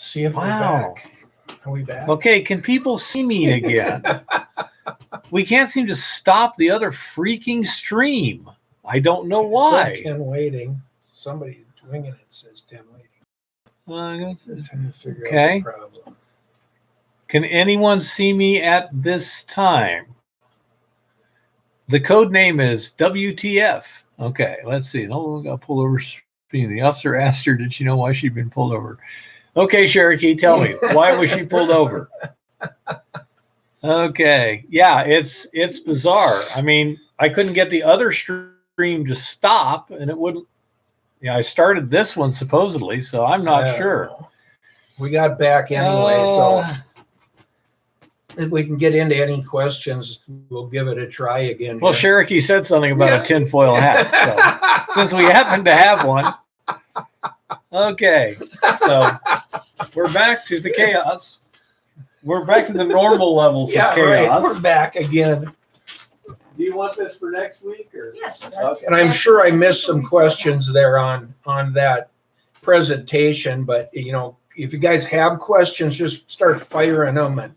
see if we're Wow. back. Are we back? Okay, can people see me again? We can't seem to stop the other freaking stream. I don't know It why. said 10 waiting. Somebody winging it says 10 waiting. I'm trying to figure Okay. out the problem. Can anyone see me at this time? The code name is WTF. Okay, let's see. No, got pulled over. The officer asked her, did she know why she'd been pulled over? Okay, Cherokee, tell me, why was she pulled over? Okay, yeah, it's bizarre. I mean, I couldn't get the other stream to stop, and it wouldn't. Yeah, I started this one supposedly, so I'm not sure. We got back anyway, so if we can get into any questions, we'll give it a try again. Well, Cherokee said something about a tinfoil hat, so since we happen to have one. Okay, so we're back to the chaos. We're back to the normal levels of chaos. Right. We're back again. Do you want this for next week, or? Yes. Okay. And I'm sure I missed some questions there on that presentation, but you know, if you guys have questions, just start firing them, and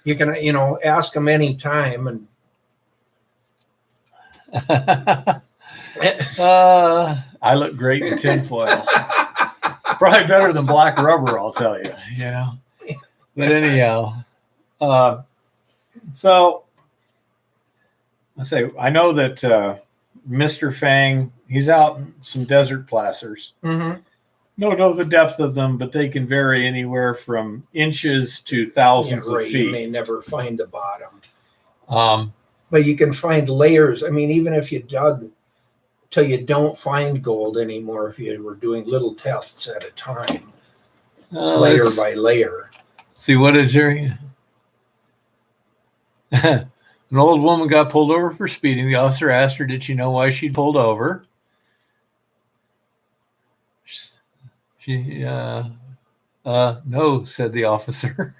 you can, you know, ask them anytime. And I look great in tinfoil. Probably better than black rubber, I'll tell you. You know. But anyhow, so let's say I know that Mr. Fang, he's out in some desert placers. mm-hmm. Don't know the depth of them, but they can vary anywhere from inches to thousands of feet. You may never find the bottom. But you can find layers. I mean, even if you dug till you don't find gold anymore, if you were doing little tests at a time, layer by layer. See, what is your... An old woman got pulled over for speeding. The officer asked her, did she know why she'd pulled over? She, no, said the officer.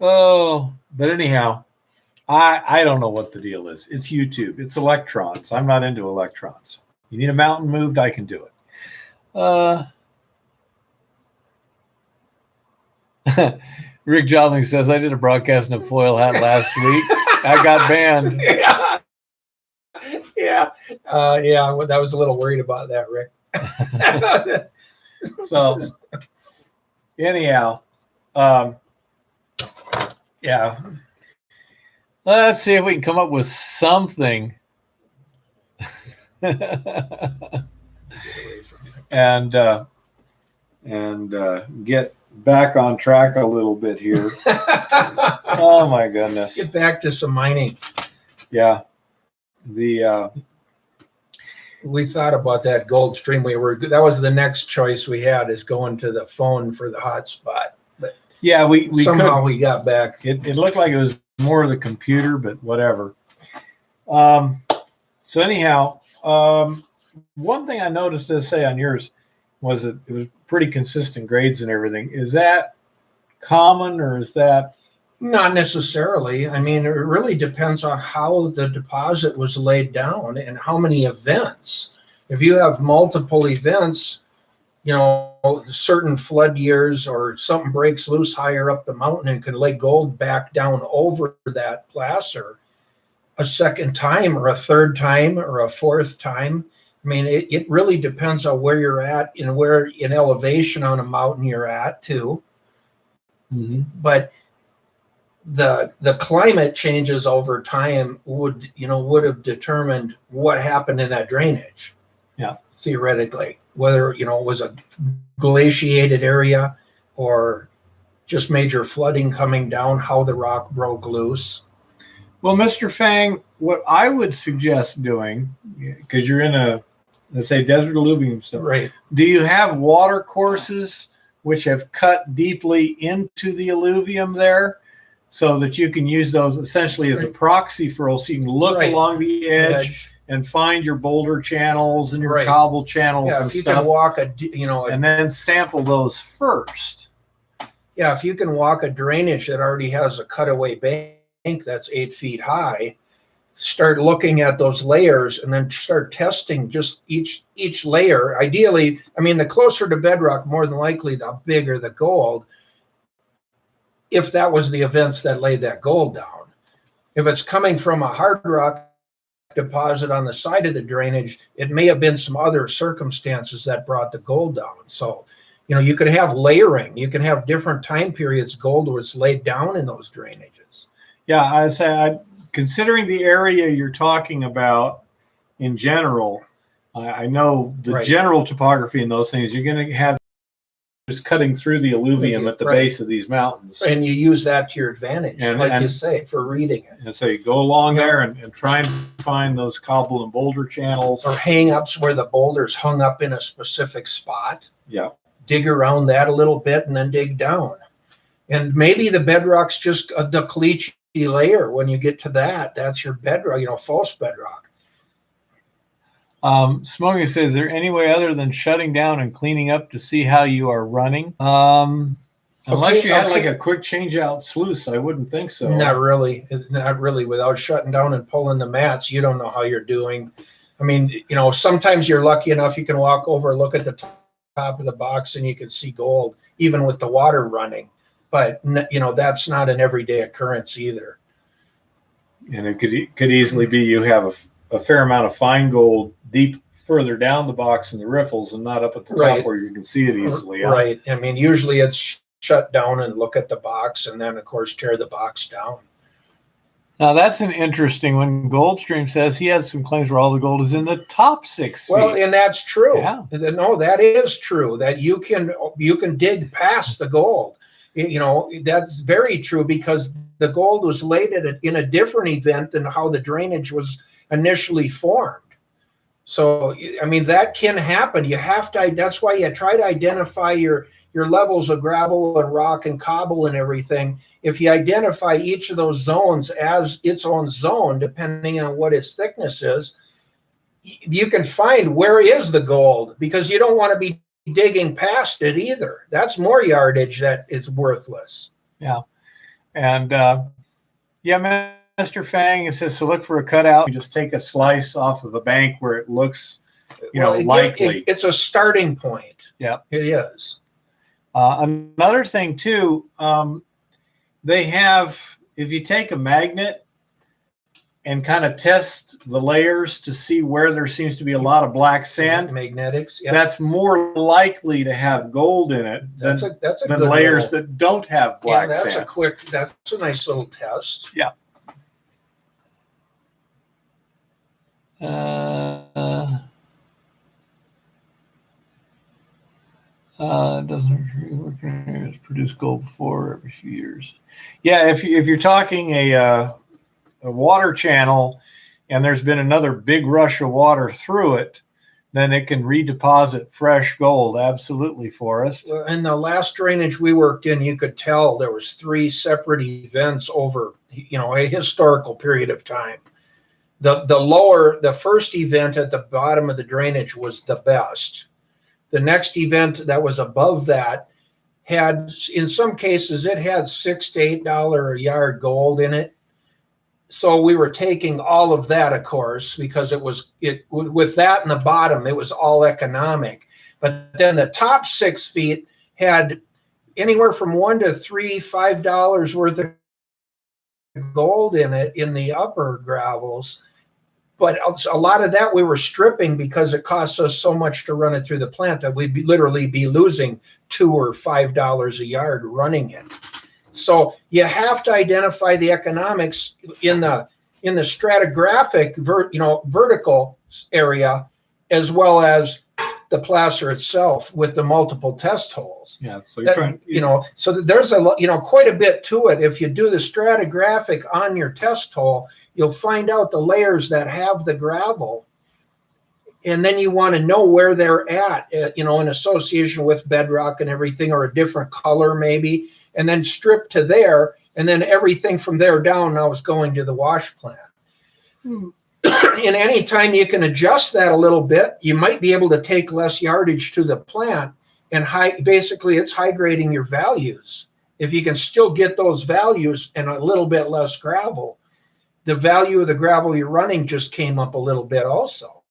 Oh, but anyhow, I don't know what the deal is. It's YouTube. It's electrons. I'm not into electrons. You need a mountain moved, I can do it. Rick Jobling says, I did a broadcast in a foil hat last week. I got banned. Yeah. Well, I was a little worried about that, Rick. So, anyhow, yeah. Let's see if we can come up with something. and get back on track a little bit here. Oh my goodness. Get back to some mining. Yeah. We thought about that gold stream. That was the next choice we had, is going to the phone for the hotspot. But yeah, we somehow we got back. It looked like it was more of the computer, but whatever. So anyhow, one thing I noticed to say on yours was that it was pretty consistent grades and everything. Is that common, or is that? Not necessarily. I mean, it really depends on how the deposit was laid down and how many events. If you have multiple events, you know, certain flood years or something breaks loose higher up the mountain and can lay gold back down over that placer a second time or a third time or a fourth time. I mean, it really depends on where you're at and where in elevation on a mountain you're at too. Mm-hmm. But the climate changes over time would have determined what happened in that drainage. Yeah. Theoretically, whether, you know, it was a glaciated area or just major flooding coming down, how the rock broke loose. Well, Mr. Fang, what I would suggest doing, because you're in a, let's say, desert alluvium stuff, Right. Do you have water courses which have cut deeply into the alluvium there, so that you can use those essentially as a proxy for us? So you can look along the edge and find your boulder channels and your cobble channels and if you stuff. can walk and then sample those first. Yeah, if you can walk a drainage that already has a cutaway bank that's 8 feet high, start looking at those layers and then start testing just each layer. Ideally, I mean, the closer to bedrock, more than likely, the bigger the gold, if that was the events that laid that gold down. If it's coming from a hard rock deposit on the side of the drainage, it may have been some other circumstances that brought the gold down. So, you could have layering. You can have different time periods gold was laid down in those drainages. Yeah, I say, considering the area you're talking about in general, I know the general topography in those things, you're going to have just cutting through the alluvium at the base of these mountains. And you use that to your advantage, you say, for reading it. And so you go along there and try and find those cobble and boulder channels. Or hang-ups where the boulder's hung up in a specific spot. Yeah. Dig around that a little bit and then dig down. And maybe the bedrock's just the caliche layer. When you get to that, that's your bedrock, false bedrock. Smokey says, is there any way other than shutting down and cleaning up to see how you are running? Unless you had like a quick change out sluice, I wouldn't think so. Not really. Without shutting down and pulling the mats, you don't know how you're doing. I mean, sometimes you're lucky enough you can walk over, look at the top of the box, and you can see gold, even with the water running. But, that's not an everyday occurrence either. And it could easily be you have a fair amount of fine gold deep further down the box in the riffles and not up at the top where you can see it easily. Right. I mean, usually it's shut down and look at the box and then, of course, tear the box down. Now, that's an interesting one. Goldstream says he has some claims where all the gold is in the top 6 feet. Well, and that's true. Yeah. No, that is true, that you can dig past the gold. That's very true because the gold was laid in a different event than how the drainage was initially formed. So, I mean, that can happen. You have to, that's why you try to identify your levels of gravel and rock and cobble and everything. If you identify each of those zones as its own zone, depending on what its thickness is, you can find where is the gold, because you don't want to be digging past it either. That's more yardage that is worthless. Yeah. And Mr. Fang, it says, so look for a cutout. You just take a slice off of a bank where it looks, likely. It's a starting point. Yeah, it is. Another thing too, they have, if you take a magnet and kind of test the layers to see where there seems to be a lot of black sand, magnetics, that's more likely to have gold in it than layers that don't have black sand. That's a nice little test. Yeah. Doesn't produce gold before every few years. Yeah, if you're talking a water channel and there's been another big rush of water through it, then it can redeposit fresh gold. Absolutely, Forrest. In the last drainage we worked in, you could tell there was 3 separate events over a historical period of time. The first event at the bottom of the drainage was the best. The next event that was above that had, in some cases, it had $6 to $8 a yard gold in it. So we were taking all of that, of course, because with that in the bottom, it was all economic. But then the top 6 feet had anywhere from $1 to $3, $5 worth of gold in it in the upper gravels. But a lot of that we were stripping because it costs us so much to run it through the plant that we'd literally be losing $2 or $5 a yard running it. So you have to identify the economics in the stratigraphic vertical area, as well as the placer itself with the multiple test holes. Yeah, so you're trying, so there's quite a bit to it. If you do the stratigraphic on your test hole, you'll find out the layers that have the gravel, and then you want to know where they're at, in association with bedrock and everything, or a different color maybe, and then strip to there, and then everything from there down now is going to the wash plant. And any time you can adjust that a little bit, you might be able to take less yardage to the plant, and basically it's high grading your values. If you can still get those values and a little bit less gravel, the value of the gravel you're running just came up a little bit also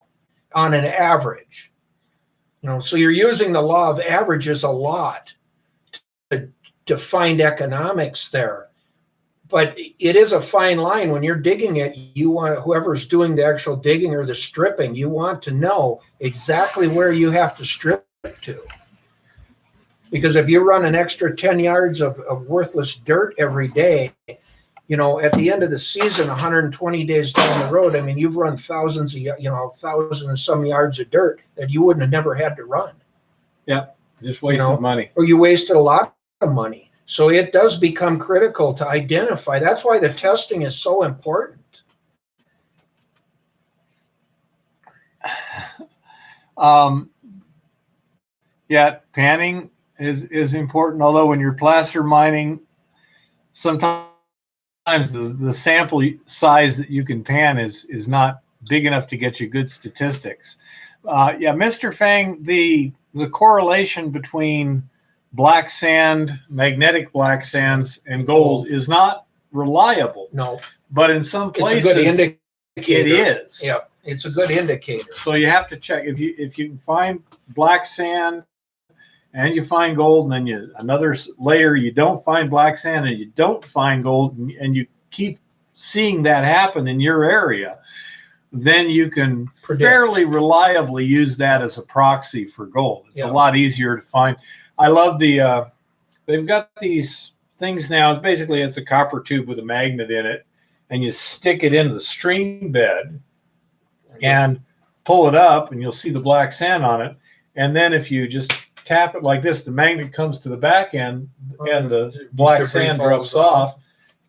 on an average. So you're using the law of averages a lot to find economics there. But it is a fine line. When you're digging it, you want, whoever's doing the actual digging or the stripping, you want to know exactly where you have to strip to. Because if you run an extra 10 yards of worthless dirt every day, at the end of the season, 120 days down the road, I mean, you've run thousands and some yards of dirt that you wouldn't have never had to run. Yeah, just wasted money. Or you wasted a lot of money. So it does become critical to identify. That's why the testing is so important. Yeah, panning is important. Although when you're placer mining, sometimes the sample size that you can pan is not big enough to get you good statistics. Yeah, Mr. Fang, the correlation between black sand, magnetic black sands, and gold is not reliable. No, but in some places it's a good indicator. It is. Yeah, it's a good indicator. So you have to check if you can find black sand and you find gold, and then another layer you don't find black sand and you don't find gold, and you keep seeing that happen in your area, then you can fairly reliably use that as a proxy for gold. It's a lot easier to find. I love they've got these things now. It's a copper tube with a magnet in it, and you stick it into the stream bed and pull it up, and you'll see the black sand on it. And then if you just tap it like this, the magnet comes to the back end, and the black sand drops off.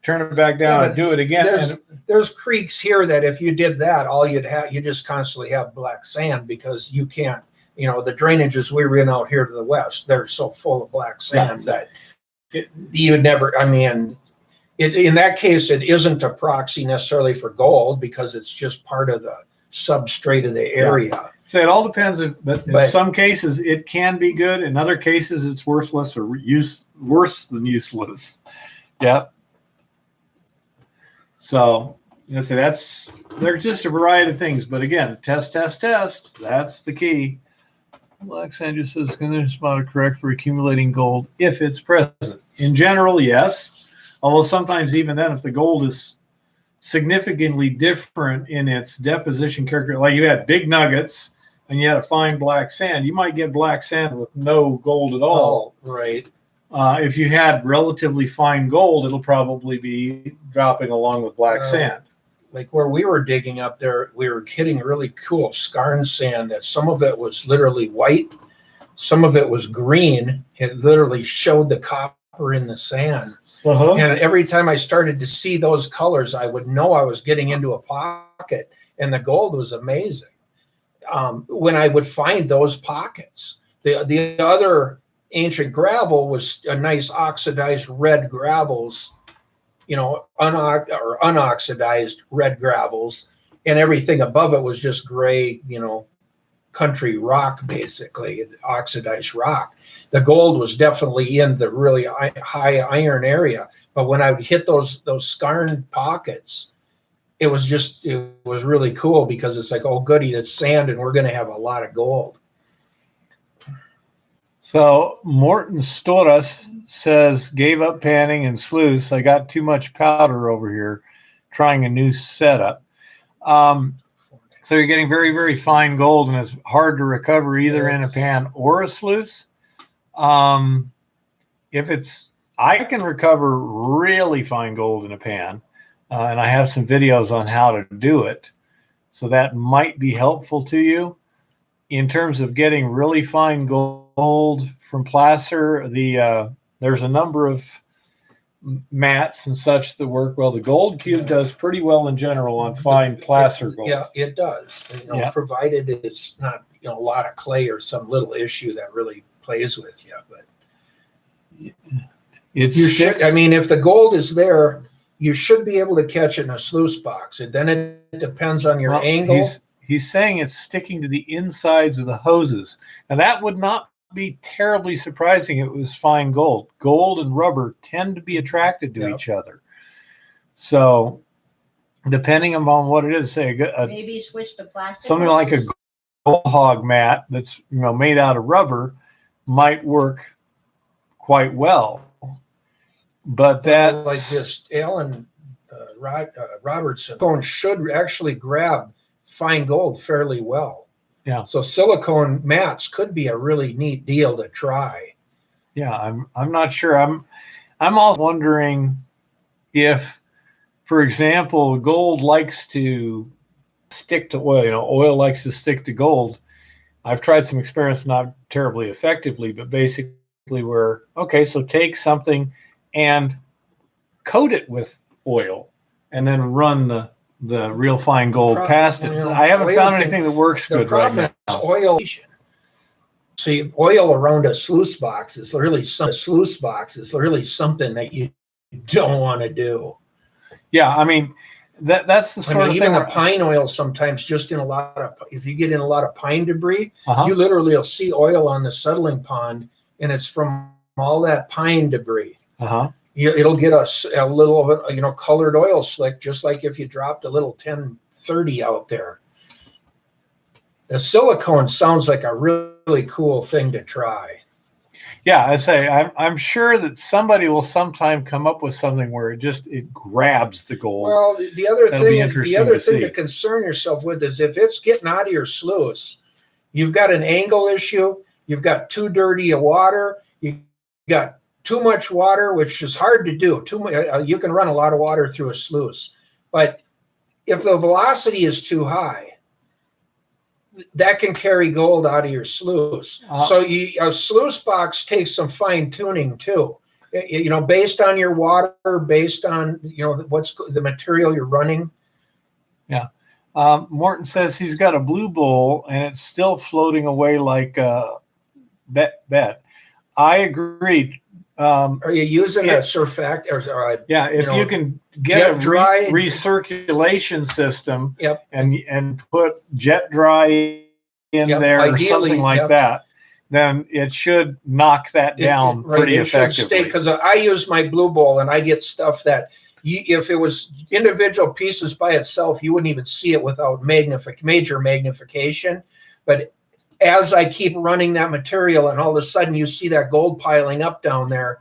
Turn it back down and do it again. There's creeks here that if you did that, all you just constantly have black sand, because you can't. The drainages we ran out here to the west, they're so full of black sand that you would never, in that case, it isn't a proxy necessarily for gold, because it's just part of the substrate of the area. Yeah. So it all depends. But in some cases, it can be good. In other cases, it's worthless or worse than useless. Yeah. So there's just a variety of things. But again, test. That's the key. Black sand just says conditions are correct for accumulating gold if it's present. In general, yes. Although sometimes even then, if the gold is significantly different in its deposition character, like you had big nuggets and you had a fine black sand, you might get black sand with no gold at all. Oh, right. If you had relatively fine gold, it'll probably be dropping along with black sand. Like where we were digging up there, we were getting really cool skarn sand that some of it was literally white, some of it was green. It literally showed the copper in the sand. And every time I started to see those colors, I would know I was getting into a pocket, and the gold was amazing. When I would find those pockets, the other ancient gravel was a nice oxidized red gravels, unoxidized red gravels, and everything above it was just gray, country rock, basically, oxidized rock. The gold was definitely in the really high iron area, but when I would hit those skarn pockets, it was really cool, because it's like, oh goody, it's sand and we're going to have a lot of gold. So Morton Storas says, gave up panning and sluice. I got too much powder over here trying a new setup. So you're getting very, very fine gold, and it's hard to recover either in a pan or a sluice. I can recover really fine gold in a pan, and I have some videos on how to do it. So that might be helpful to you. In terms of getting really fine gold from placer, there's a number of mats and such that work well. The Gold Cube does pretty well in general on fine placer gold. Yeah, it does. Provided it's not a lot of clay or some little issue that really plays with you. But if the gold is there, you should be able to catch it in a sluice box. And then it depends on your angle. He's saying it's sticking to the insides of the hoses. And that would not be terribly surprising if it was fine gold. Gold and rubber tend to be attracted to each other. So depending upon what it is, say Maybe switch to plastic. something like a hoses. gold hog mat that's made out of rubber might work quite well. But that like this, Alan Robertson silicone should actually grab fine gold fairly well. Yeah. So silicone mats could be a really neat deal to try. Yeah, I'm not sure. I'm also wondering if, for example, gold likes to stick to oil. Oil likes to stick to gold. I've tried some experiments, not terribly effectively, but basically where, okay, so take something and coat it with oil and then run the real fine gold past it. I haven't found anything that works good right now. Oil. See, oil around a sluice box is really something that you don't want to do. Yeah, I mean, that's the sort of even thing. the pine oil sometimes just in a lot of, if you get in a lot of pine debris, Uh-huh. you literally will see oil on the settling pond, and it's from all that pine debris. Uh-huh. It'll get a little, colored oil slick, just like if you dropped a little 1030 out there. The silicone sounds like a really cool thing to try. Yeah, I say I'm sure that somebody will sometime come up with something where it grabs the gold. Well, the other That'll be thing interesting to see. to concern yourself with is if it's getting out of your sluice, you've got an angle issue, you've got too dirty a water, you got too much water, which is hard to do. You can run a lot of water through a sluice, but if the velocity is too high, that can carry gold out of your sluice. So a sluice box takes some fine tuning too. Based on your water, based on what's the material you're running. Yeah. Morton says he's got a blue bowl and it's still floating away like bet. I agree. Are you using a surfactant or yeah, if you can get a dry recirculation system, yep, and put jet dry in there or something like that, then it should knock that down pretty effectively. Because I use my blue bowl and I get stuff that if it was individual pieces by itself, you wouldn't even see it without major magnification. But as I keep running that material and all of a sudden you see that gold piling up down there,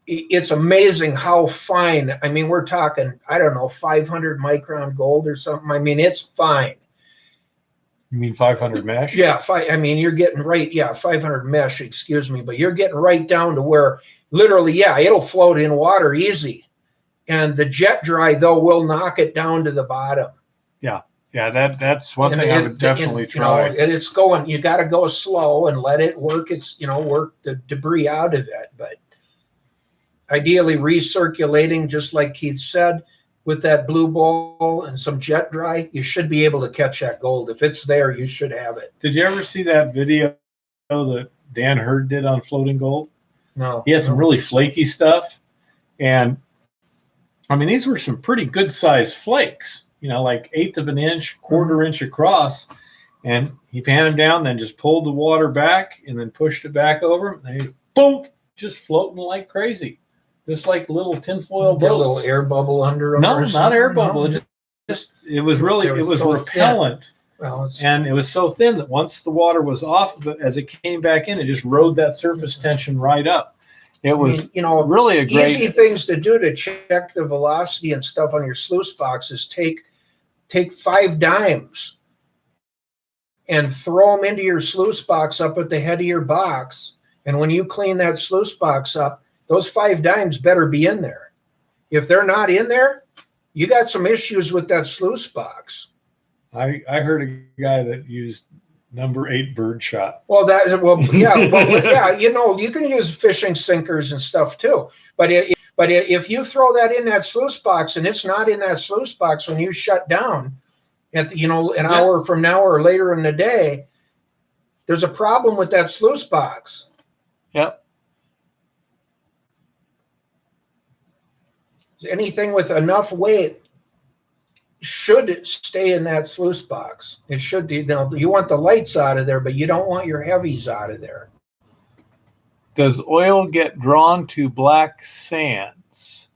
it's amazing how fine. I mean, we're talking, 500 micron gold or something. I mean, it's fine. You mean 500 mesh? Yeah, you're getting right. Yeah, 500 mesh, excuse me. But you're getting right down to where literally, it'll float in water easy. And the jet dry, though, will knock it down to the bottom. Yeah, that's one thing I would definitely try. And it's going, you got to go slow and let it work. Work the debris out of it. But ideally recirculating, just like Keith said, with that blue bowl and some jet dry, you should be able to catch that gold. If it's there, you should have it. Did you ever see that video that Dan Hurd did on floating gold? No. He had some really flaky stuff. And I mean, these were some pretty good sized flakes, like 1/8 of an inch, 1/4 inch across. And he panned them down, then just pulled the water back and then pushed it back over them. They boom, just floating like crazy. Just like little tinfoil boats. A little air bubble under them. No, not air bubble. No. It was so repellent. Well, and it was so thin that once the water was off of it, as it came back in, it just rode that surface tension right up. It was really a great easy things to do to check the velocity and stuff on your sluice boxes. Take 5 dimes and throw them into your sluice box up at the head of your box. And when you clean that sluice box up, those 5 dimes better be in there. If they're not in there, you got some issues with that sluice box. I heard a guy that used number 8 bird shot. You can use fishing sinkers and stuff too. But if you throw that in that sluice box and it's not in that sluice box when you shut down at an hour from now or later in the day, there's a problem with that sluice box. Yep. Anything with enough weight should stay in that sluice box. It should be. You want the lights out of there, but you don't want your heavies out of there. Does oil get drawn to black sands?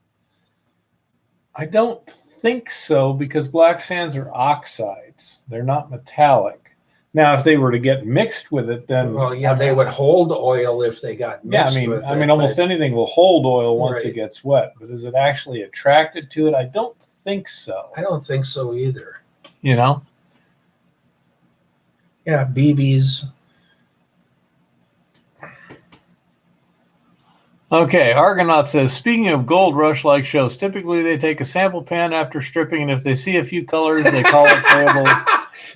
I don't think so, because black sands are oxides. They're not metallic. Now, if they were to get mixed with it, then Well, yeah, they would hold oil if they got yeah, mixed with I it, mean, almost but anything will hold oil once it Right. gets wet, but is it actually attracted to it? I don't think so. I don't think so either. You know? Yeah, BBs. Okay, Argonaut says, speaking of gold rush-like shows, typically they take a sample pan after stripping, and if they see a few colors, they call it payable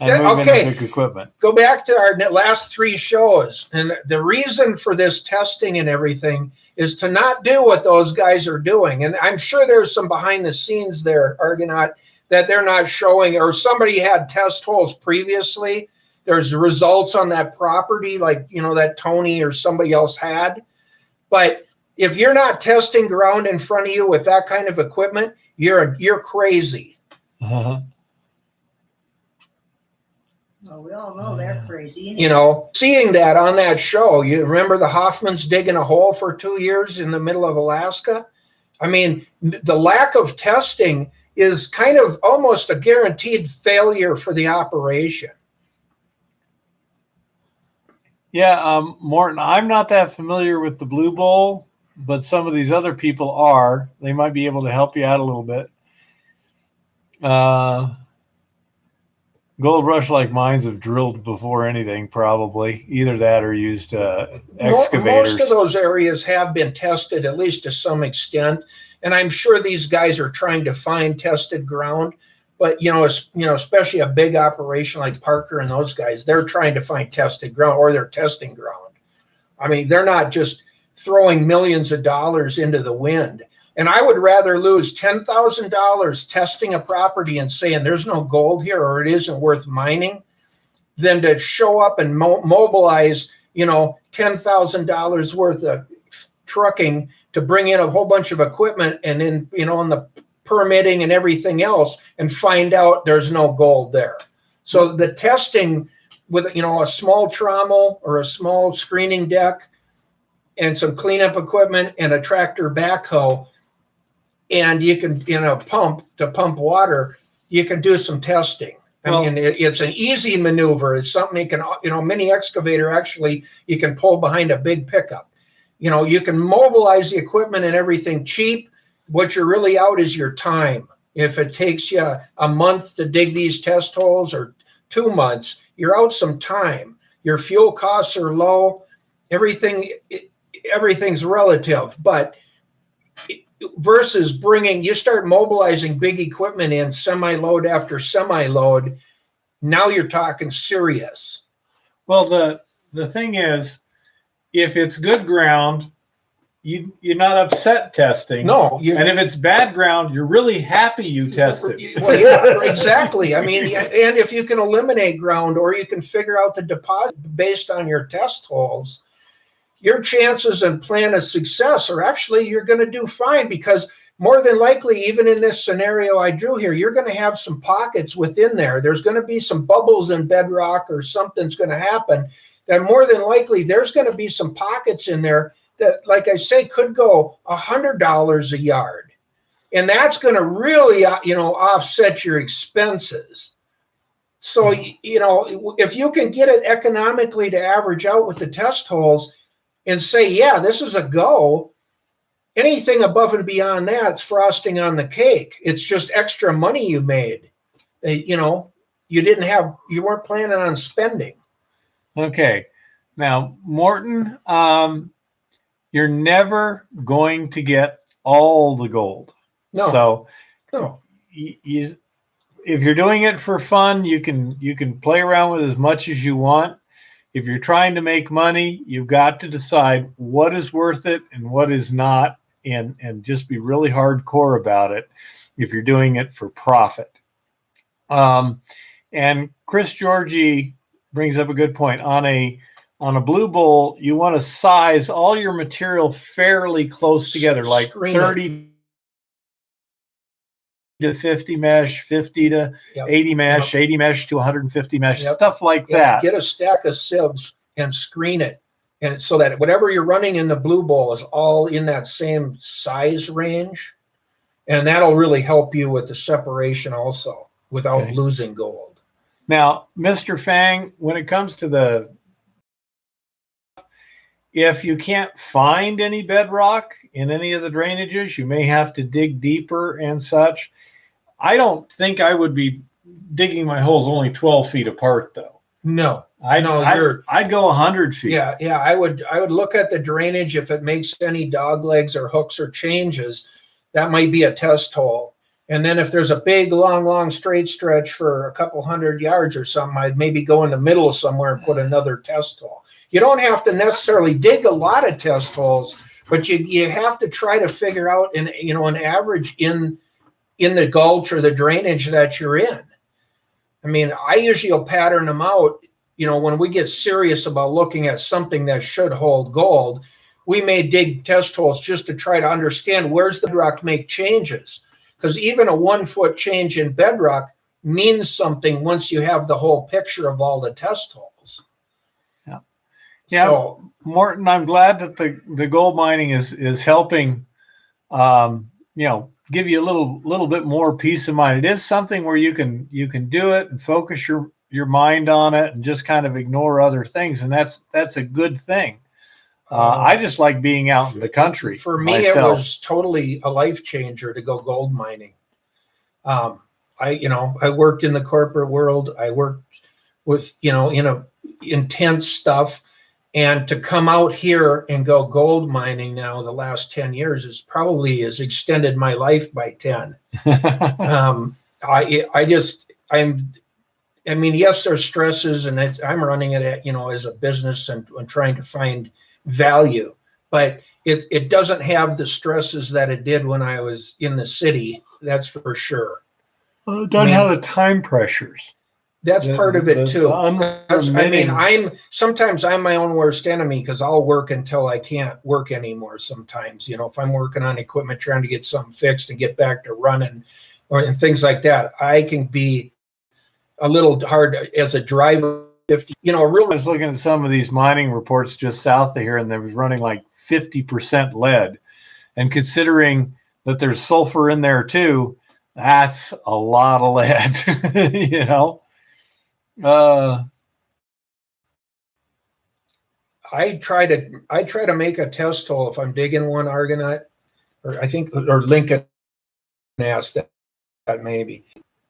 and move Okay. into equipment. Go back to our last 3 shows. And the reason for this testing and everything is to not do what those guys are doing. And I'm sure there's some behind the scenes there, Argonaut, that they're not showing, or somebody had test holes previously. There's results on that property, like, that Tony or somebody else had. But if you're not testing ground in front of you with that kind of equipment, you're crazy. Uh-huh. Well, we all know they're crazy. Seeing that on that show, you remember the Hoffmans digging a hole for 2 years in the middle of Alaska? I mean, the lack of testing is kind of almost a guaranteed failure for the operation. Yeah, Morton, I'm not that familiar with the Blue Bowl, but some of these other people are. They might be able to help you out a little bit. Gold rush-like mines have drilled before anything, probably. Either that or used excavators. Most of those areas have been tested, at least to some extent. And I'm sure these guys are trying to find tested ground. But, especially a big operation like Parker and those guys, they're trying to find tested ground, or they're testing ground. I mean, they're not just throwing millions of dollars into the wind. And I would rather lose $10,000 testing a property and saying there's no gold here or it isn't worth mining than to show up and mobilize, $10,000 worth of trucking to bring in a whole bunch of equipment and then, on the permitting and everything else and find out there's no gold there. So the testing with, a small trommel or a small screening deck and some cleanup equipment and a tractor backhoe, and you can, pump to pump water, you can do some testing. I mean, it's an easy maneuver. It's something you can, mini excavator, actually, you can pull behind a big pickup. You can mobilize the equipment and everything cheap. What you're really out is your time. If it takes you a month to dig these test holes or 2 months, you're out some time. Your fuel costs are low. Everything's relative, but versus you start mobilizing big equipment in semi-load after semi-load, now you're talking serious. Well, the thing is, if it's good ground, you're not upset testing. No. And if it's bad ground, you're really happy you tested. Well, yeah, exactly. I mean, and if you can eliminate ground or you can figure out the deposit based on your test holes, your chances and plan of success are actually, you're going to do fine, because more than likely, even in this scenario I drew here, you're going to have some pockets within there. There's going to be some bubbles in bedrock, or something's going to happen that more than likely there's going to be some pockets in there that, like I say, could go $100 a yard. And that's going to really, offset your expenses. So, if you can get it economically to average out with the test holes and say, yeah, this is a go, anything above and beyond that's frosting on the cake. It's just extra money you made. You weren't planning on spending. Okay. Now, Morton, you're never going to get all the gold. No. So No. if you're doing it for fun, you can play around with as much as you want. If you're trying to make money, you've got to decide what is worth it and what is not, and just be really hardcore about it if you're doing it for profit. And Chris Georgie brings up a good point. On a Blue Bowl, you want to size all your material fairly close together, like 30 to 50 mesh, 50 to 80 mesh, 80 mesh to 150 mesh, stuff like that. Get a stack of sieves and screen it, and so that whatever you're running in the Blue Bowl is all in that same size range. And that'll really help you with the separation also without Okay. losing gold. Now, Mr. Fang, when it comes to if you can't find any bedrock in any of the drainages, you may have to dig deeper and such. I don't think I would be digging my holes only 12 feet apart, though. No, I'd go 100 feet. yeah. I would look at the drainage. If it makes any dog legs or hooks or changes, that might be a test hole. And then if there's a big, long straight stretch for a couple 100 yards or something, I'd maybe go in the middle somewhere and put another test hole. You don't have to necessarily dig a lot of test holes, but you have to try to figure out an average in the gulch or the drainage that you're in. I mean, I usually will pattern them out. When we get serious about looking at something that should hold gold, we may dig test holes just to try to understand where's the bedrock make changes. Because even a 1 foot change in bedrock means something once you have the whole picture of all the test holes. Yeah, So, Morton, I'm glad that the gold mining is helping, give you a little bit more peace of mind. It is something where you can do it and focus your mind on it and just kind of ignore other things, and that's a good thing. I just like being out in the country. For me, myself. It was totally a life changer to go gold mining. I worked in the corporate world. I worked with, intense stuff. And to come out here and go gold mining now the last 10 years has extended my life by 10. Yes, there's stresses, and I'm running it as a business and trying to find value, but it doesn't have the stresses that it did when I was in the city. That's for sure. Well, it doesn't have the time pressures. That's part of it too. Sometimes I'm my own worst enemy because I'll work until I can't work anymore. Sometimes, if I'm working on equipment, trying to get something fixed and get back to running and things like that, I can be a little hard as a driver. I was looking at some of these mining reports just south of here, and they was running like 50% lead. And considering that there's sulfur in there too, that's a lot of lead, I try to make a test hole if I'm digging one Argonaut, or Lincoln asked that maybe,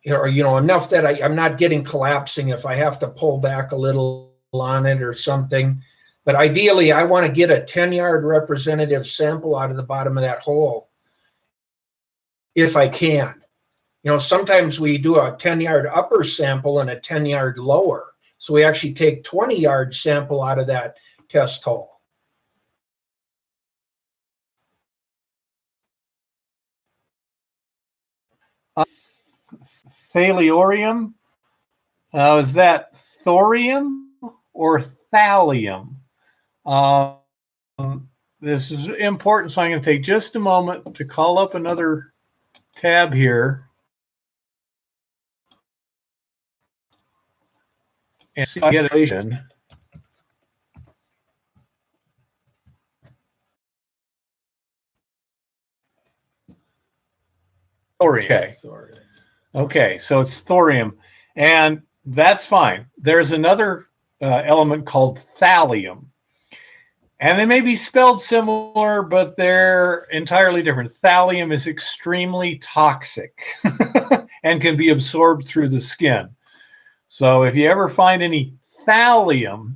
or enough that I'm not getting collapsing if I have to pull back a little on it or something. But ideally, I want to get a 10-yard representative sample out of the bottom of that hole if I can. Sometimes we do a 10-yard upper sample and a 10-yard lower. So we actually take 20-yard sample out of that test hole. Thallium? Is that thorium or thallium? This is important, so I'm going to take just a moment to call up another tab here and see if I get it. Thorium. Okay, so it's thorium, and that's fine. There's another element called thallium, and they may be spelled similar, but they're entirely different. Thallium is extremely toxic and can be absorbed through the skin. So if you ever find any thallium,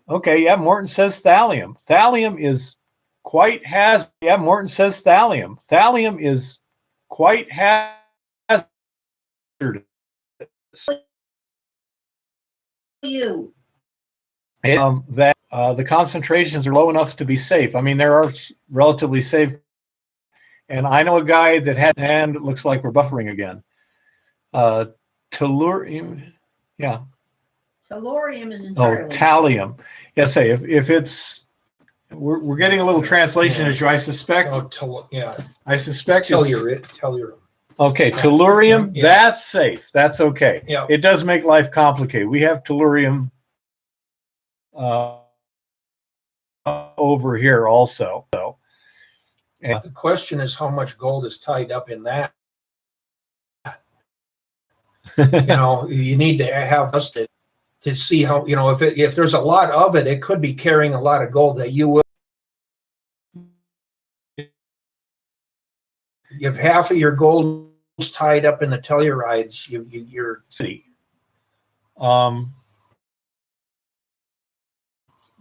okay, yeah, Morton says thallium. Thallium is quite hazardous. Yeah, Morton says thallium. Thallium is quite hazardous. You. That the concentrations are low enough to be safe. I mean, there are relatively safe. And I know a guy that had, and it looks like we're buffering again. Tellurium, yeah. Tellurium is entirely. Thallium. Yes, say if it's, we're getting a little translation issue. I suspect. I suspect Tellurium. Okay, tellurium, Yeah. That's safe. That's okay. Yeah. It does make life complicated. We have tellurium over here also. So, And The question is how much gold is tied up in that. You need to have us to see how, if there's a lot of it, it could be carrying a lot of gold that you will. If half of your gold is tied up in the Tellurides, you're city.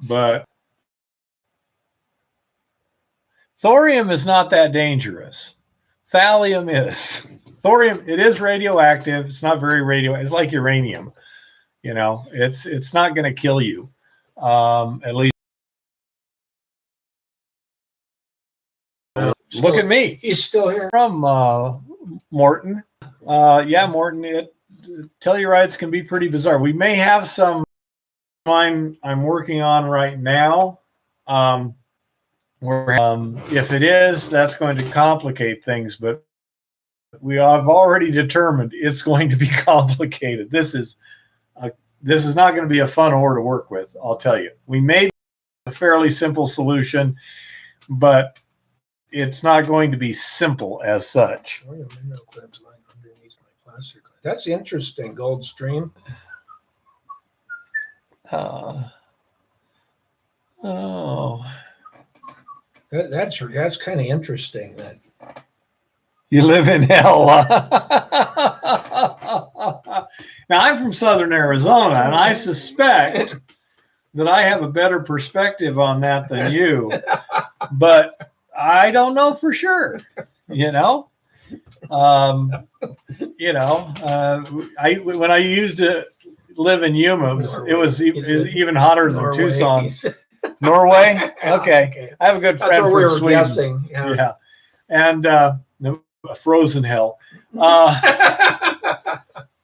But thorium is not that dangerous. Thallium is. Thorium, it is radioactive. It's not very radioactive. It's like uranium. It's not going to kill you. At least. Look at me. He's still here. From Morton. Yeah, Morton. Tellurides can be pretty bizarre. We may have some mine I'm working on right now. If it is, that's going to complicate things, but we have already determined it's going to be complicated. This is not going to be a fun ore to work with, I'll tell you. We made a fairly simple solution, but it's not going to be simple as such. That's interesting, Goldstream. That's kind of interesting. That you live in hell. Now, I'm from Southern Arizona, and I suspect that I have a better perspective on that than you, but I don't know for sure. When I used to live in Yuma, it was even hotter than Norway. Tucson. Norway? Okay. I have a good That's friend what we from were Sweden. guessing. Yeah. And a frozen hell.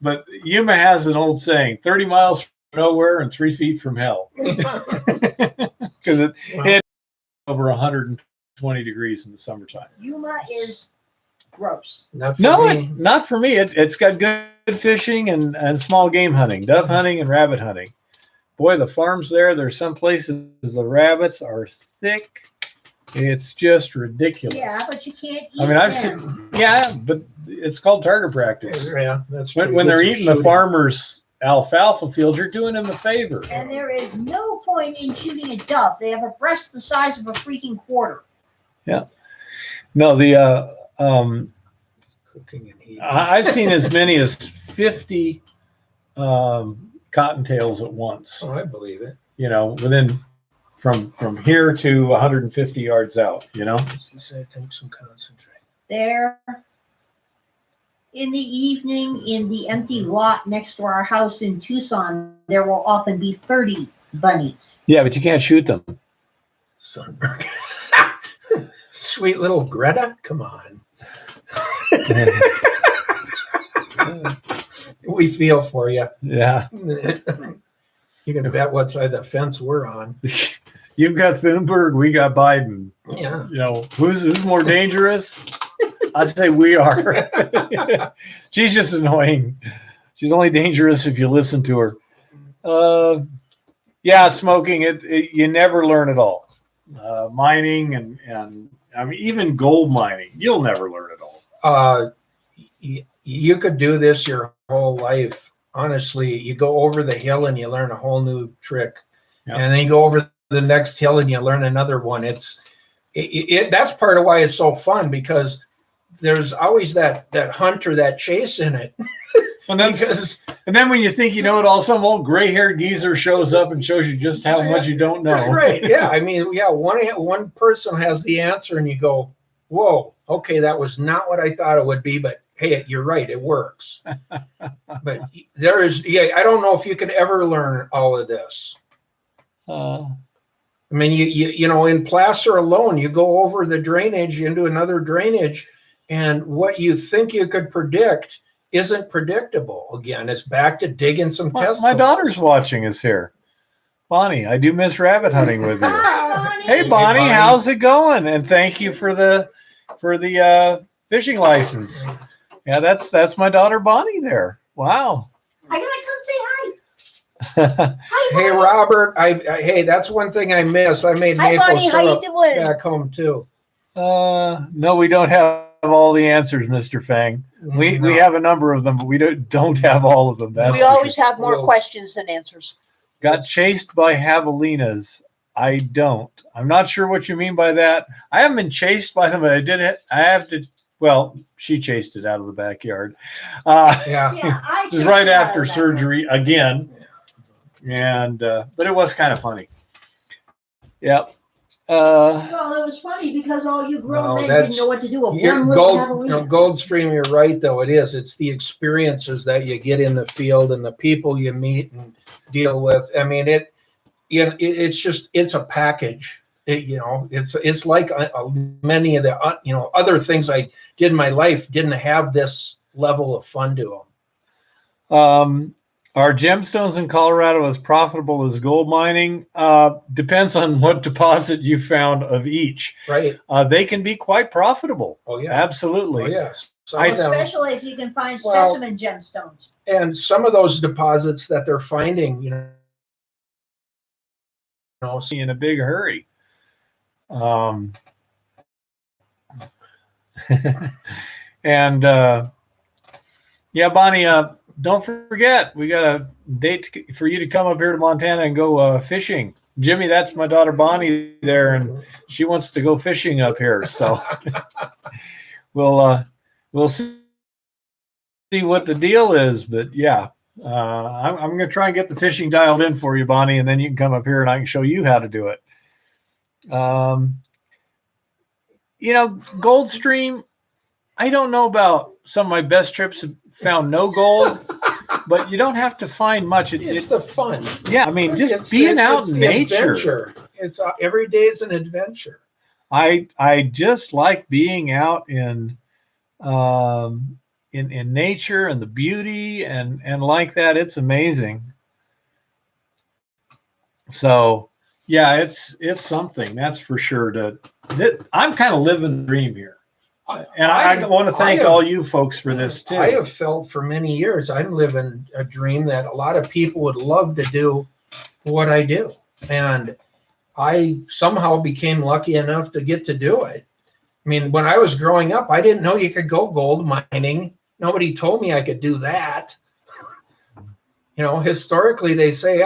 But Yuma has an old saying, 30 miles from nowhere and 3 feet from hell. Because it's over 120 degrees in the summertime. Yuma is gross. Not for me. It's got good fishing and small game hunting, dove hunting and rabbit hunting. Boy, the farms there's some places the rabbits are thick. It's just ridiculous. Yeah, but you can't eat I've them. seen, but it's called target practice. Yeah, that's true. When they're Get some eating the shooting. farmer's alfalfa field, you're doing them a favor. And there is no point in shooting a dove. They have a breast the size of a freaking quarter. Yeah. No, the Cooking and eating. I've seen as many as 50 cottontails at once. Oh, I believe it. Within from here to 150 yards out. He said, "Take some concentrate." There, in the evening, in the empty lot next to our house in Tucson, there will often be 30 bunnies. Yeah, but you can't shoot them. Sunberg. Sweet little Greta, come on. We feel for you. Yeah. You can bet what side of the fence we're on. You've got Thunberg, we got Biden. Yeah. Who's more dangerous? I'd say we are. She's just annoying. She's only dangerous if you listen to her. Yeah, smoking, you never learn it all. Mining and even gold mining, you'll never learn it all. You could do this your whole life. Honestly, you go over the hill and you learn a whole new trick. Yep. And then you go over the next hill and you learn another one. That's part of why it's so fun, because there's always that hunt or that chase in it. And then when you think you know it all, some old gray-haired geezer shows up and shows you just how much you don't know. Right. Yeah. One person has the answer and you go, whoa, okay, that was not what I thought it would be, but hey, you're right, it works. But I don't know if you could ever learn all of this. In placer alone, you go over the drainage into another drainage, and what you think you could predict isn't predictable. Again, it's back to digging some tests. My daughter's watching us here. Bonnie, I do miss rabbit hunting with you. Bonnie. Hey, Bonnie, how's it going? And thank you for the fishing license. Yeah, that's my daughter Bonnie there. Wow. I gotta come say hi. Hi, Hey, Bonnie. Robert, hey, that's one thing I miss. I made Hi, maple Bonnie. How you syrup doing? back home too. No, we don't have all the answers, Mr. Fang. We No. have a number of them, but we don't have all of them. That's We for always sure. have more Well- questions than answers. Got chased by javelinas. I don't. I'm not sure what you mean by that. I haven't been chased by them, but I have to. Well, she chased it out of the backyard. Yeah. Yeah, I It was checked right it out after of that surgery again, and but it was kind of funny. Yep. Well, it was funny because all you grown No, men that's- didn't know what to do with You're one little Gold, javelina. Goldstream, you're right, though. It is. It's the experiences that you get in the field and the people you meet and deal with. I mean, it's a package. It's like many of the, other things I did in my life didn't have this level of fun to them. Are gemstones in Colorado as profitable as gold mining? Depends on what deposit you found of each. Right. They can be quite profitable. Oh, yeah. Absolutely. Oh, yes. Some I- of them, Especially if you can find Well- specimen gemstones. and some of those deposits that they're finding, In a big hurry. And yeah, Bonnie, don't forget, we got a date for you to come up here to Montana and go fishing. Jimmy, that's my daughter Bonnie there, and she wants to go fishing up here. So we'll see what the deal is. But yeah, I'm going to try and get the fishing dialed in for you, Bonnie, and then you can come up here and I can show you how to do it. Goldstream, I don't know about some of my best trips have found no gold, but you don't have to find much. it's the fun. Yeah, I mean, just It's being out it's in the nature. adventure. It's every day is an adventure. I just like being out in nature and the beauty and like that. It's amazing. So yeah, it's something, that's for sure. I'm kind of living the dream here. And I want to thank all you folks for this too. I have felt for many years I'm living a dream that a lot of people would love to do what I do. And I somehow became lucky enough to get to do it. I mean, when I was growing up, I didn't know you could go gold mining. Nobody told me I could do that. Historically, they say,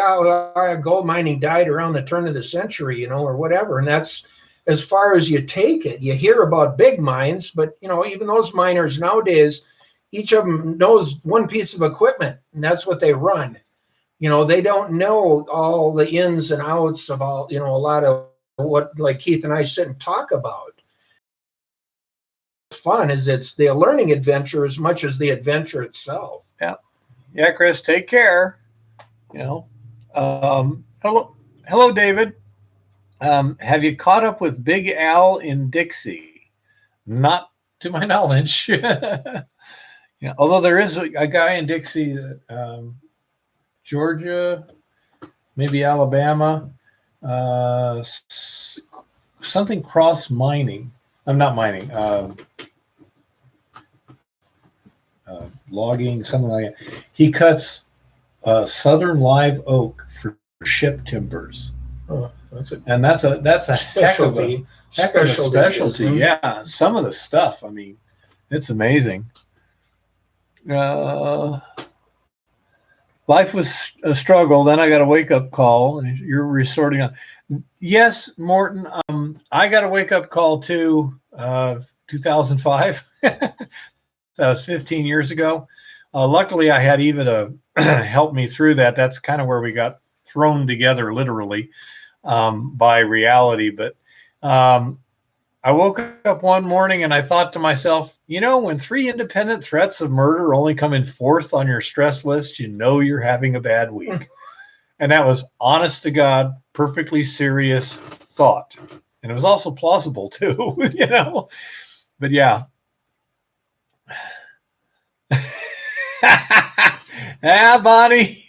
gold mining died around the turn of the century, or whatever. And that's as far as you take it. You hear about big mines, but, even those miners nowadays, each of them knows one piece of equipment, and that's what they run. They don't know all the ins and outs of all, a lot of what, like Keith and I sit and talk about. Fun is it's the learning adventure as much as the adventure itself. Yeah, Chris, take care. Hello, David. Have you caught up with Big Al in Dixie? Not to my knowledge. Although there is a guy in Dixie, Georgia, maybe Alabama, something cross mining. I'm not mining. Logging, something like that. He cuts southern live oak for ship timbers. Oh, that's a And that's a heck of a specialty. Mhm. Yeah, some of the stuff. I mean, it's amazing. Life was a struggle. Then I got a wake up call, and you're resorting on. Yes, Morton. I got a wake up call too. 2005. That was 15 years ago. Luckily, I had Eva to help me through that. That's kind of where we got thrown together, literally, by reality. But I woke up one morning and I thought to myself, when 3 independent threats of murder only come in 4th on your stress list, you're having a bad week. And that was honest to God, perfectly serious thought. And it was also plausible too, But yeah. Bonnie,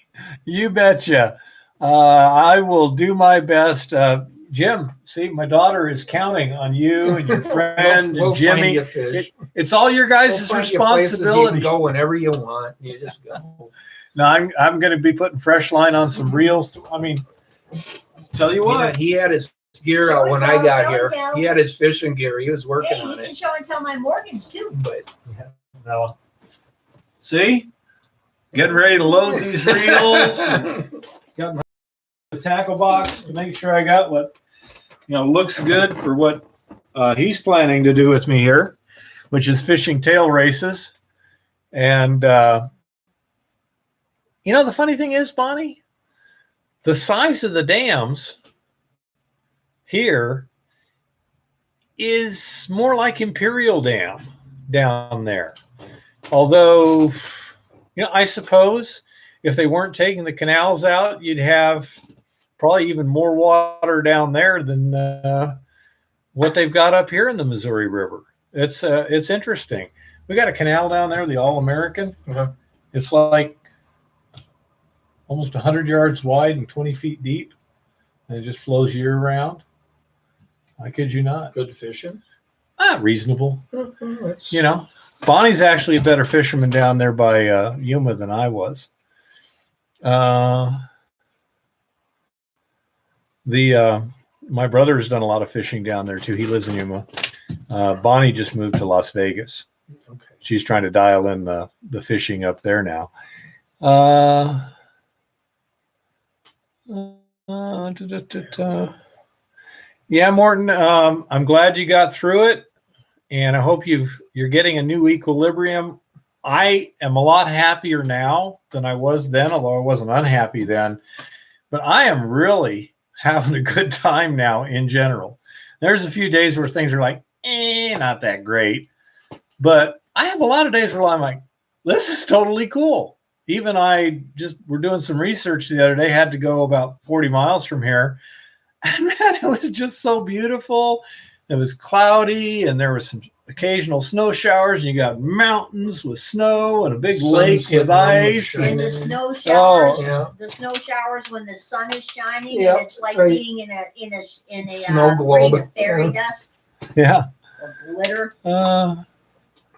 you betcha. I will do my best. Jim, see, my daughter is counting on you and your friend We'll and Jimmy. find you fish. It's all your guys' We'll find you places you can responsibility. go whenever you want. You just go. No, I'm going to be putting fresh line on some reels. I mean, tell you what. He had his gear Show out and when tell, I got show and here. tell. He had his fishing gear. He was working Hey, you on can it. show and tell my Morgans too. But No. See? Getting ready to load these reels. Got my tackle box to make sure I got what looks good for what he's planning to do with me here, which is fishing tail races. And the funny thing is, Bonnie, the size of the dams here is more like Imperial Dam down there. Although, I suppose if they weren't taking the canals out, you'd have probably even more water down there than what they've got up here in the Missouri River. It's interesting. We got a canal down there, the All-American. Uh-huh. It's like almost 100 yards wide and 20 feet deep, and it just flows year round. I kid you not. good fishing. Reasonable. It's, Bonnie's actually a better fisherman down there by Yuma than I was. My brother's done a lot of fishing down there too. He lives in Yuma. Bonnie just moved to Las Vegas. okay. She's trying to dial in the fishing up there now. Yeah, Morton, I'm glad you got through it, and I hope you're getting a new equilibrium. I am a lot happier now than I was then, although I wasn't unhappy then. But I am really having a good time now in general. There's a few days where things are like, not that great. But I have a lot of days where I'm like, this is totally cool. Even we're doing some research the other day, had to go about 40 miles from here. And man, it was just so beautiful. It was cloudy and there was some occasional snow showers, and you got mountains with snow and a big Sun's lake hitting with on the ice. shine. And the Mm. snow showers, yeah. the snow showers when the sun is shining, Yep, and it's like right. being in a Snow globe. ring of fairy dust Yeah. or glitter.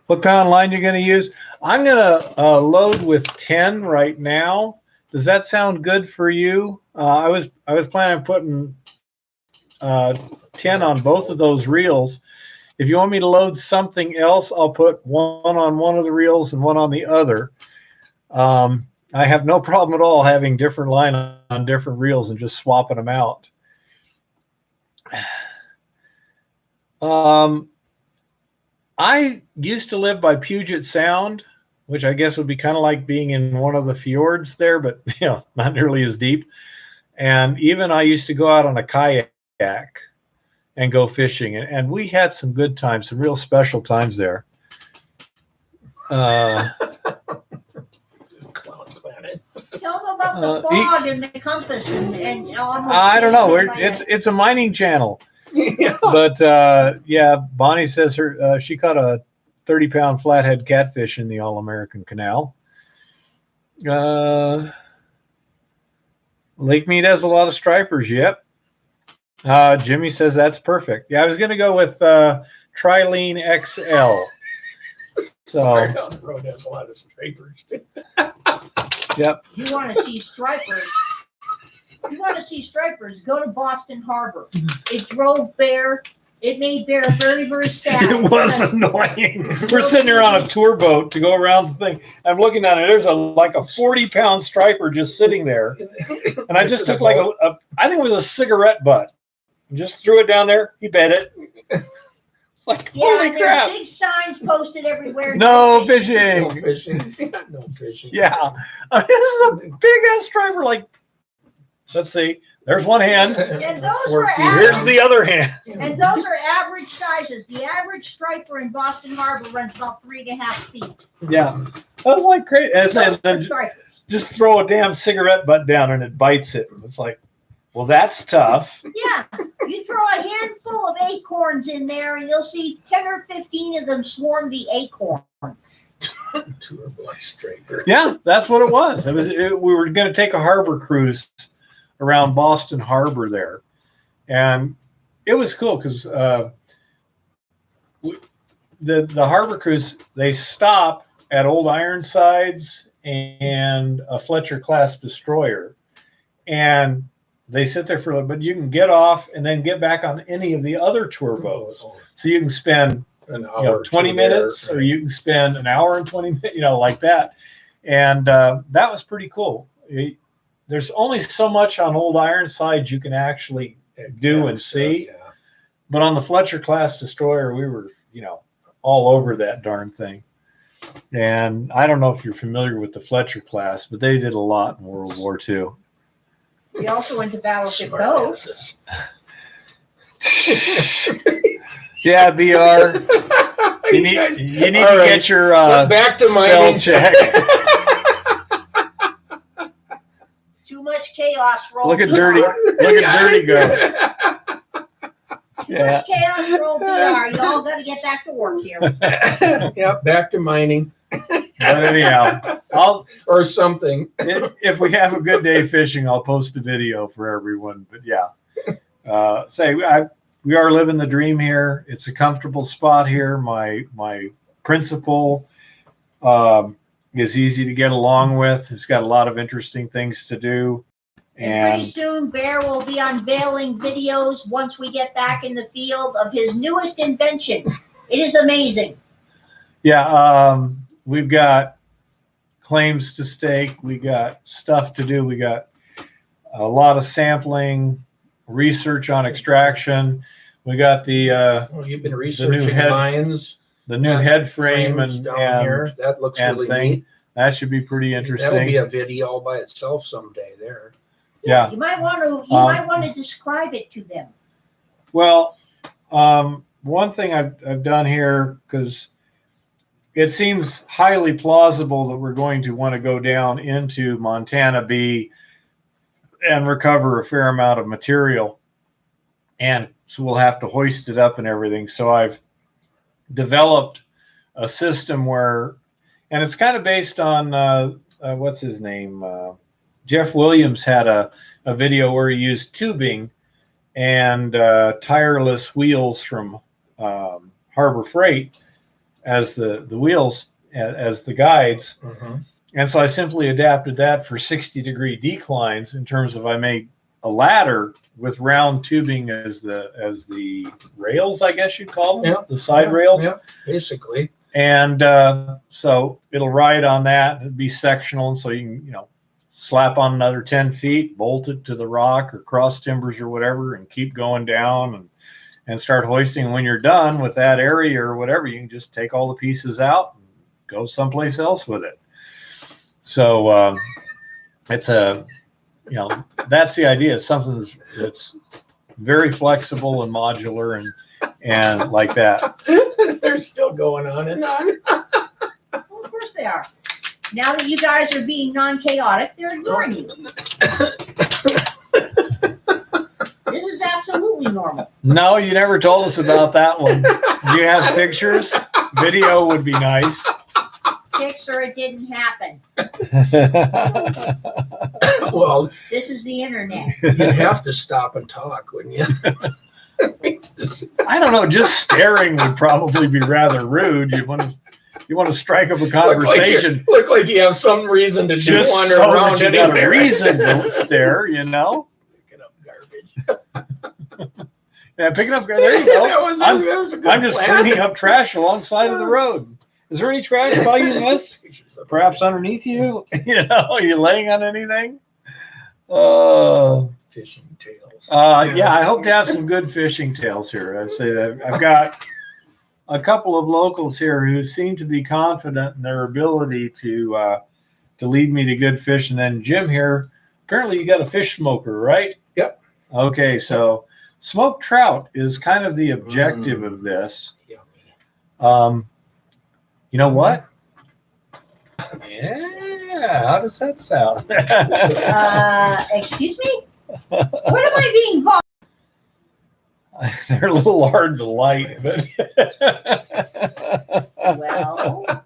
What pound line you going to use? I'm going to load with 10 right now. Does that sound good for you? I was planning on putting 10 on both of those reels. If you want me to load something else, I'll put one on one of the reels and one on the other. I have no problem at all having different line on different reels and just swapping them out. I used to live by Puget Sound, which I guess would be kind of like being in one of the fjords there, but not nearly as deep. And even I used to go out on a kayak and go fishing, and we had some good times, some real special times there. Clown planet. Tell them about the fog and the compass and almost. I don't know. anything like It's a mining channel. Yeah. But yeah, Bonnie says she caught a 30-pound flathead catfish in the All-American Canal. Lake Mead has a lot of stripers. Yep. Jimmy says that's perfect. Yeah, I was going to go with Trilene XL. So Right down the road has a lot of scrapers. yep. You want to see stripers? You want to see stripers? Go to Boston Harbor. It drove Bear. It made Bear very, very sad. It was annoying. We're sitting there on a tour boat to go around the thing. I'm looking at it. There's like a 40-pound striper just sitting there, and I just took like I think it was a cigarette butt, and just threw it down there. He bet it. It's like Yeah, holy and crap! there's big signs posted everywhere. No No fishing. fishing. No fishing. Yeah, I mean, this is a big ass striper. Like, let's see. There's one hand. And those 4 were feet. Here's the other hand. And those are average sizes. The average striper in Boston Harbor runs about 3.5 feet. Yeah, I was like crazy. And Those are then stripers. just throw a damn cigarette butt down and it bites it. It's like, well, that's tough. Yeah, you throw a handful of acorns in there, and you'll see 10 or 15 of them swarm the acorns. Tour bus striper. Yeah, that's what it was. We were going to take a harbor cruise around Boston Harbor there, and it was cool because the harbor cruise, they stop at Old Ironsides and a Fletcher class destroyer, and They sit there for a little, but you can get off and then get back on any of the other tour boats. So you can spend An hour, 20 minutes, or you can spend an hour and 20 minutes, like that. And that was pretty cool. There's only so much on Old Ironside you can actually do and see. Yeah. But on the Fletcher class destroyer, we were, all over that darn thing. And I don't know if you're familiar with the Fletcher class, but they did a lot in World War II. We also went to Battleship Smart Cove. asses. Yeah, BR. You need, guys- you need all to right. get your Back to spell mining. check. Too much chaos roll. Look at BR. Dirty. Look at Dirty go. Too Yeah. much chaos roll. BR. Y'all got to get back to work here. Yep, back to mining But anyhow, or something. if we have a good day fishing, I'll post a video for everyone. But yeah, we are living the dream here. It's a comfortable spot here. My principal is easy to get along with. He's got a lot of interesting things to do. And pretty And soon, Bear will be unveiling videos once we get back in the field of his newest invention. It is amazing. yeah, we've got claims to stake. We got stuff to do. We got a lot of sampling, research on extraction. We got the Well, you've been researching head- mines. new head frame frames and down here. That looks and really thing. neat. That should be pretty That'll be interesting. a video all by itself someday there. Yeah. You might want to describe it to them. Well, one thing I've done here, because it seems highly plausible that we're going to want to go down into Montana B and recover a fair amount of material. And so we'll have to hoist it up and everything. So I've developed a system where, and it's kind of based on, what's his name? Jeff Williams had a video where he used tubing and tireless wheels from Harbor Freight as the wheels, as the guides. Mhm. And so I simply adapted that for 60-degree declines in terms of I made a ladder with round tubing as the rails, I guess you'd call them, Yeah. the side Yeah, rails. yeah, basically. And so it'll ride on that. It'd be sectional, and so you can, slap on another 10 feet, bolt it to the rock or cross timbers or whatever, and keep going down and start hoisting. And when you're done with that area or whatever, you can just take all the pieces out and go someplace else with it. So it's that's the idea. It's something that's very flexible and modular and like that. They're still going on and on. Well, of course they are. Now that you guys are being non-chaotic, they're ignoring you. This is absolutely normal. No, you never told us about that one. Do you have pictures? Video would be nice. Pics or it didn't happen. Well, This is the internet. you'd have to stop and talk, wouldn't you? I don't know. Just staring would probably be rather rude. You want to strike up a conversation Look like you have some reason to just wander so around that you got anyway. a reason to stare. Picking up garbage. Yeah, picking up. There you go. That was I'm a good I'm just plan. cleaning up trash alongside of the road. Is there any trash by you, miss? Perhaps underneath you? Are you laying on anything? Fishing tails. Yeah, I hope to have some good fishing tales here. I say that I've got a couple of locals here who seem to be confident in their ability to lead me to good fish. And then Jim here, apparently you got a fish smoker, right? Yep. Okay, so smoked trout is kind of the objective of this. Yummy. You know what? Yeah, how does that sound? Excuse me? What am I being called? They're a little hard to light, but Well,